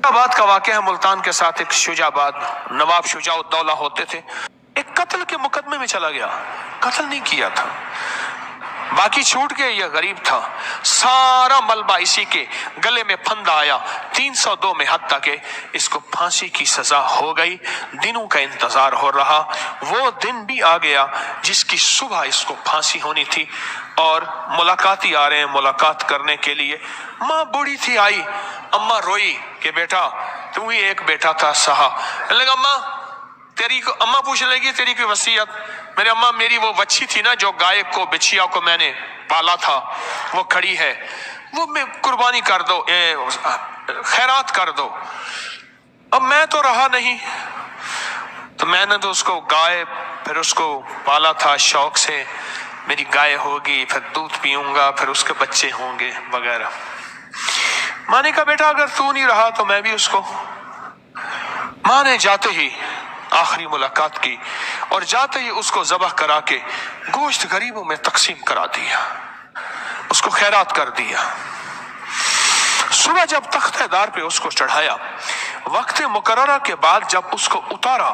बात का वाक़या है, मुल्तान के साथ एक शुजाबाद नवाब शुजाउद्दौला होते थे। एक कत्ल के मुकदमे में चला गया, कत्ल नहीं किया था, बाकी छूट गए, यह गरीब था। सारा मलबा इसी के गले में फंदा आया। 302 में हत्या के इसको फांसी की सजा हो गई। दिनों का इंतजार हो रहा, वो दिन भी आ गया जिसकी सुबह इसको फांसी होनी थी। और मुलाकाती आ रहे हैं मुलाकात करने के लिए। माँ बूढ़ी थी, आई, अम्मा रोई कि बेटा तू ही एक बेटा था सहा। लगा अम्मा तेरी को, अम्मा पूछ लेगी तेरी कोई वसीयत। मेरे अम्मा, मेरी वो बच्ची थी ना जो गाय को बिछिया को मैंने पाला था, वो खड़ी है, वो मैं कुर्बानी कर दो, खैरात कर दो। अब मैं तो रहा नहीं, तो मैंने तो उसको गाय फिर उसको पाला था शौक से, मेरी गाय होगी, फिर दूध पीऊंगा, फिर उसके बच्चे होंगे वगैरह। माँ ने कहा बेटा अगर तू नहीं रहा तो मैं भी उसको। माँ ने जाते ही आखिरी मुलाकात की और जाते ही उसको ज़बह करा के गोश्त गरीबों में तकसीम करा दिया, उसको खैरात कर दिया। सुबह जब तख्तेदार पे उसको चढ़ाया, वक्त मुकर्ररा के बाद जब उसको उतारा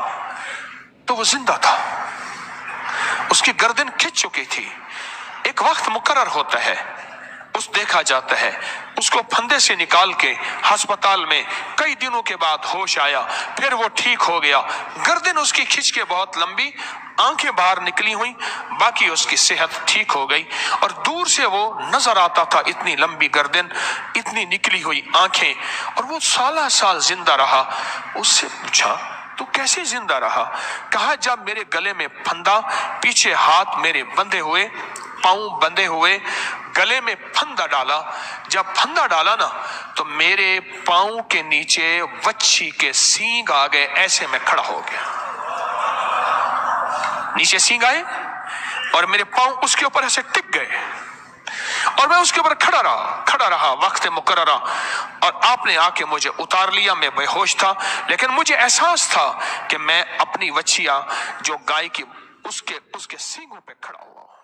तो वो जिंदा था, उसकी गर्दन खिंच चुकी थी। एक वक्त मुकर्रर होता है, उस देखा जाता है, उसको फंदे से निकाल के अस्पताल में कई दिनों के बाद होश आया, फिर वो ठीक हो गया। गर्दन उसकी खिंच के बहुत लंबी, आंखें बाहर निकली हुई, बाकी उसकी सेहत ठीक हो गई। और दूर से वो नजर आता था, इतनी लंबी गर्दन, इतनी निकली हुई आंखें, और वो साला साल जिंदा रहा। उससे पूछा तू कैसे जिंदा रहा? कहा जब मेरे गले में फंदा, पीछे हाथ मेरे बंधे हुए, पांव बंधे हुए, गले में फंदा डाला, जब फंदा डाला ना तो मेरे पांव के नीचे वच्छी के सींग आ गए, ऐसे मैं खड़ा हो गया। नीचे सींग आए और मेरे पांव उसके ऊपर ऐसे टिक गए और मैं उसके ऊपर खड़ा रहा वक्त मुकर्ररा। और आपने आके मुझे उतार लिया, मैं बेहोश था, लेकिन मुझे एहसास था कि मैं अपनी वच्छिया जो गाय की उसके सींगों पे खड़ा हुआ हूं।